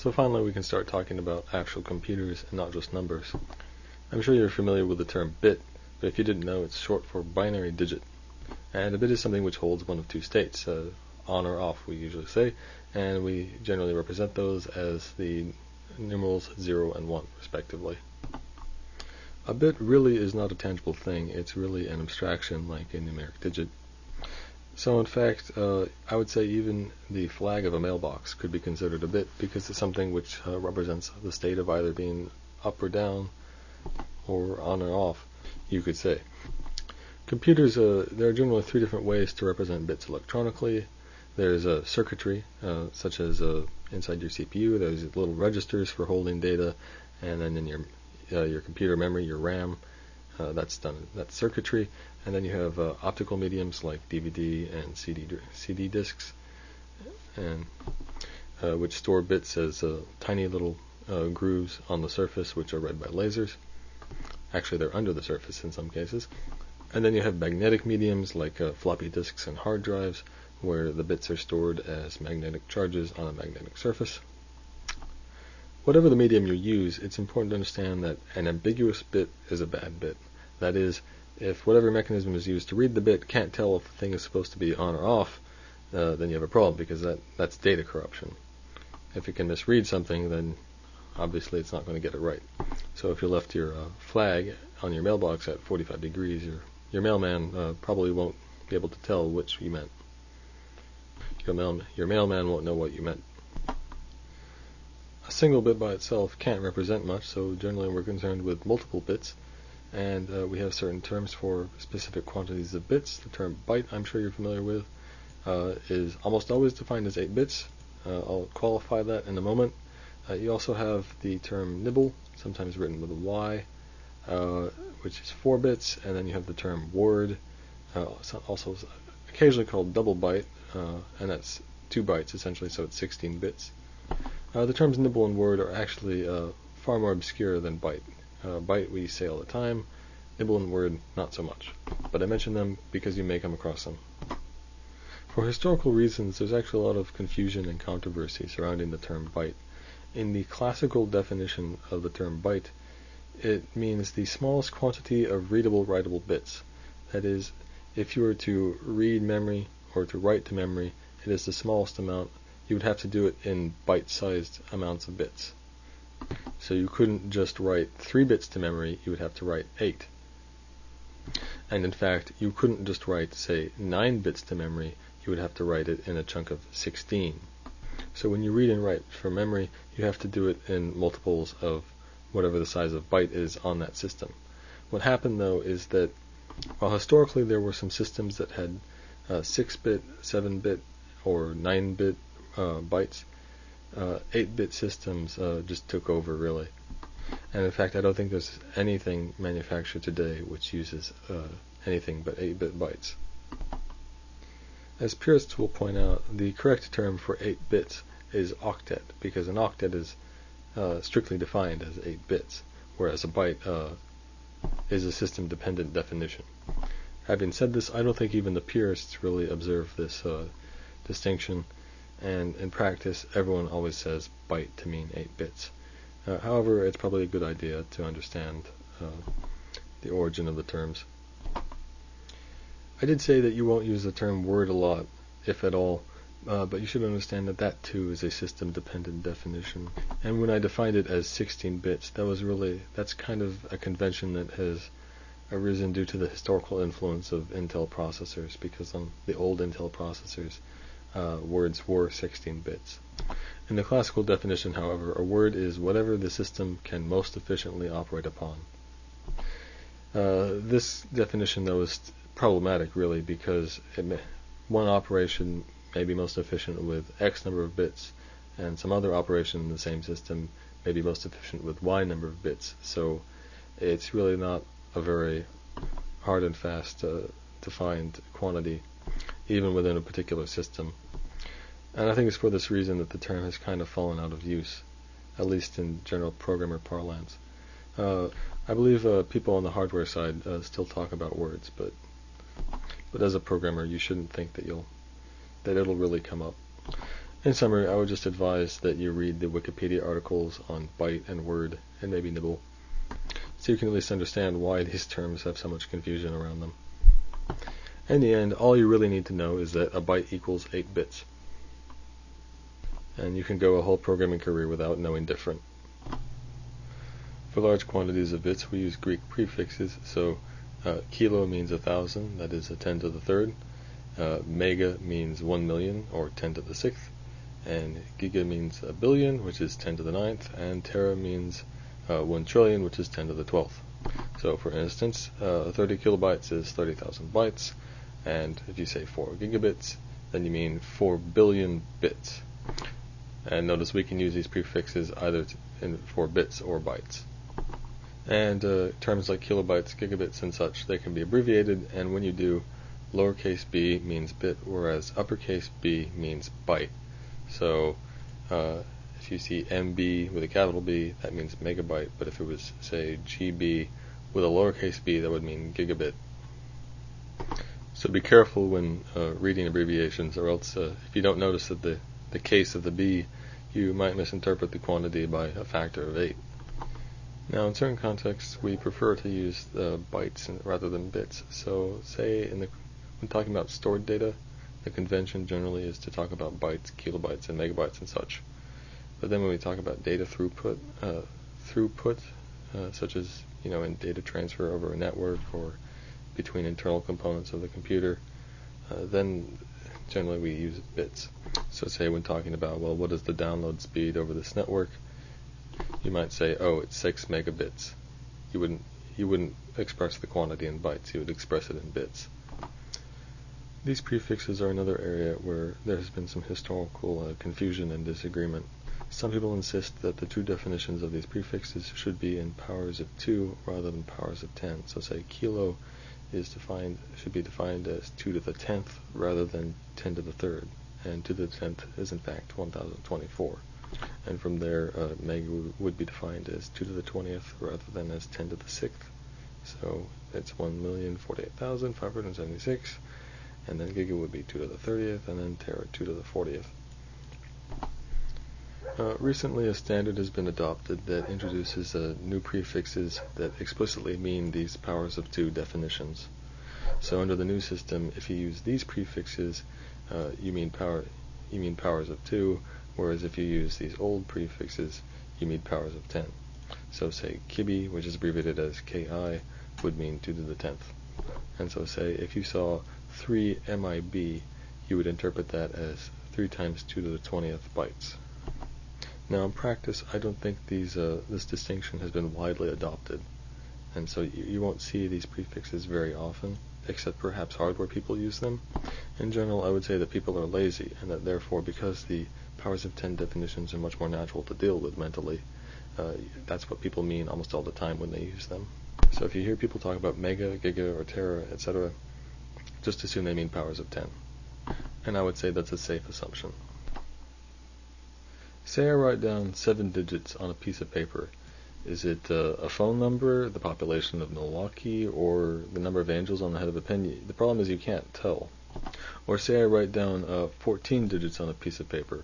So finally we can start talking about actual computers and not just numbers. I'm sure you're familiar with the term bit, but if you didn't know, it's short for binary digit. And a bit is something which holds one of two states, on or off we usually say, and we generally represent those as the numerals 0 and 1 respectively. A bit really is not a tangible thing, it's really an abstraction like a numeric digit. So in fact, I would say even the flag of a mailbox could be considered a bit because it's something which represents the state of either being up or down or on or off, you could say. Computers, there are generally three different ways to represent bits electronically. There's circuitry, such as inside your CPU, there's little registers for holding data, and then in your computer memory, your RAM, that's circuitry. And then you have optical mediums like DVD and CD discs, and which store bits as tiny little grooves on the surface, which are read by lasers. Actually, they're under the surface in some cases. And then you have magnetic mediums like floppy disks and hard drives, where the bits are stored as magnetic charges on a magnetic surface. Whatever the medium you use, it's important to understand that an ambiguous bit is a bad bit. That is, if whatever mechanism is used to read the bit can't tell if the thing is supposed to be on or off, then you have a problem, because that's data corruption. If it can misread something, then obviously it's not going to get it right. So if you left your flag on your mailbox at 45 degrees, your mailman probably won't be able to tell which you meant. Your mailman won't know what you meant. A single bit by itself can't represent much, so generally we're concerned with multiple bits, and we have certain terms for specific quantities of bits. The term byte, I'm sure you're familiar with, is almost always defined as 8 bits. I'll qualify that in a moment. You also have the term nibble, sometimes written with a Y, which is 4 bits, and then you have the term word, also occasionally called double byte, and that's 2 bytes essentially, so it's 16 bits. The terms nibble and word are actually far more obscure than byte. Byte we say all the time, nibble and word not so much, but I mention them because you may come across them. For historical reasons, there's actually a lot of confusion and controversy surrounding the term byte. In the classical definition of the term byte, it means the smallest quantity of readable, writable bits. That is, if you were to read memory or to write to memory, it is the smallest amount. You would have to do it in byte-sized amounts of bits. So you couldn't just write 3 bits to memory, you would have to write 8. And in fact, you couldn't just write, say, 9 bits to memory, you would have to write it in a chunk of 16. So when you read and write from memory, you have to do it in multiples of whatever the size of byte is on that system. What happened, though, is that while historically there were some systems that had 6-bit, 7-bit, or 9-bit bytes, 8-bit systems just took over, really. And in fact, I don't think there's anything manufactured today which uses anything but 8-bit bytes. As purists will point out, the correct term for 8 bits is octet, because an octet is strictly defined as 8 bits, whereas a byte is a system-dependent definition. Having said this, I don't think even the purists really observe this distinction, and in practice everyone always says byte to mean 8 bits. However, it's probably a good idea to understand the origin of the terms. I did say that you won't use the term word a lot, if at all, but you should understand that that too is a system-dependent definition. And when I defined it as 16 bits, that's kind of a convention that has arisen due to the historical influence of Intel processors, because on the old Intel processors, words were 16 bits. In the classical definition, however, a word is whatever the system can most efficiently operate upon. This definition, though, is problematic, really, because one operation may be most efficient with X number of bits, and some other operation in the same system may be most efficient with Y number of bits. So it's really not a very hard and fast defined quantity, even within a particular system. And I think it's for this reason that the term has kind of fallen out of use, at least in general programmer parlance. I believe people on the hardware side still talk about words, but as a programmer, you shouldn't think that it'll really come up. In summary, I would just advise that you read the Wikipedia articles on byte and word and maybe nibble, so you can at least understand why these terms have so much confusion around them. In the end, all you really need to know is that a byte equals 8 bits. And you can go a whole programming career without knowing different. For large quantities of bits, we use Greek prefixes, so kilo means 1,000, that is a 10 to the third. Mega means 1 million, or 10 to the sixth. And giga means a billion, which is 10 to the ninth. And tera means 1 trillion, which is 10 to the 12th. So for instance, 30 kilobytes is 30,000 bytes. And if you say 4 gigabits, then you mean 4 billion bits. And notice we can use these prefixes either for bits or bytes. And terms like kilobytes, gigabits, and such, they can be abbreviated, and when you do, lowercase b means bit, whereas uppercase B means byte. So if you see MB with a capital B, that means megabyte, but if it was, say, GB with a lowercase b, that would mean gigabit. So be careful when reading abbreviations, or else if you don't notice that the case of the B, you might misinterpret the quantity by a factor of 8. Now, in certain contexts, we prefer to use bytes rather than bits. So, say when talking about stored data, the convention generally is to talk about bytes, kilobytes, and megabytes and such. But then when we talk about data throughput, such as in data transfer over a network or between internal components of the computer, then generally we use bits. So say when talking about, well, what is the download speed over this network, you might say, oh, it's 6 megabits. You wouldn't express the quantity in bytes, you would express it in bits. These prefixes are another area where there has been some historical confusion and disagreement. Some people insist that the true definitions of these prefixes should be in powers of 2 rather than powers of 10. So say kilo should be defined as 2 to the 10th rather than 10 to the third, and 2 to the 10th is in fact 1024. And from there, mega would be defined as 2 to the 20th rather than as 10 to the 6th. So it's 1,048,576, and then giga would be 2 to the 30th, and then tera 2 to the 40th. Recently, a standard has been adopted that introduces new prefixes that explicitly mean these powers of 2 definitions. So under the new system, if you use these prefixes, you mean powers of 2, whereas if you use these old prefixes, you mean powers of 10. So say kibi, which is abbreviated as ki, would mean 2 to the 10th. And so say if you saw 3 MIB, you would interpret that as 3 times 2 to the 20th bytes. Now in practice, I don't think this distinction has been widely adopted, and so you won't see these prefixes very often, except perhaps hardware people use them. In general, I would say that people are lazy, and that therefore, because the powers of 10 definitions are much more natural to deal with mentally, that's what people mean almost all the time when they use them. So if you hear people talk about mega, giga, or tera, etc., just assume they mean powers of 10. And I would say that's a safe assumption. Say I write down 7 digits on a piece of paper. Is it a phone number, the population of Milwaukee, or the number of angels on the head of a pin? The problem is you can't tell. Or say I write down 14 digits on a piece of paper,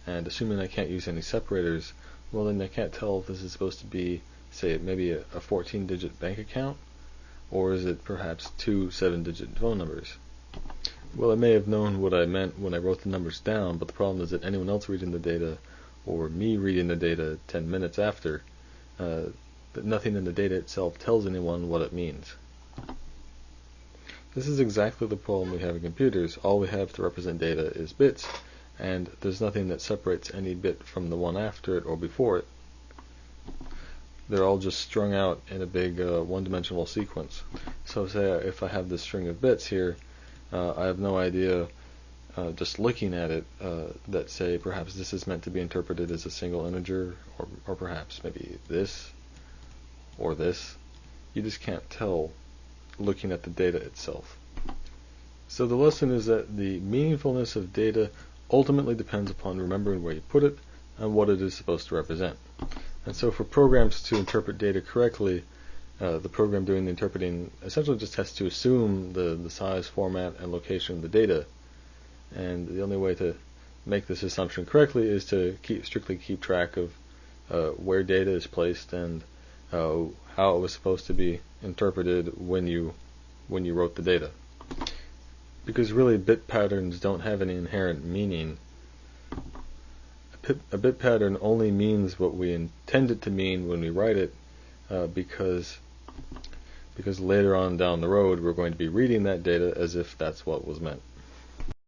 and assuming I can't use any separators, well then I can't tell if this is supposed to be, say, maybe a 14-digit bank account, or is it perhaps 2 7-digit phone numbers? Well, I may have known what I meant when I wrote the numbers down, but the problem is that anyone else reading the data, or me reading the data 10 minutes after, that nothing in the data itself tells anyone what it means. This is exactly the problem we have in computers. All we have to represent data is bits, and there's nothing that separates any bit from the one after it or before it. They're all just strung out in a big one-dimensional sequence. So say if I have this string of bits here, I have no idea, just looking at it, that say perhaps this is meant to be interpreted as a single integer, or perhaps maybe this, or this. You just can't tell looking at the data itself. So the lesson is that the meaningfulness of data ultimately depends upon remembering where you put it and what it is supposed to represent. And so for programs to interpret data correctly, the program doing the interpreting essentially just has to assume the size, format, and location of the data. And the only way to make this assumption correctly is to strictly keep track of where data is placed and how it was supposed to be interpreted when you wrote the data. Because really bit patterns don't have any inherent meaning. A bit pattern only means what we intend it to mean when we write it, because later on down the road we're going to be reading that data as if that's what was meant.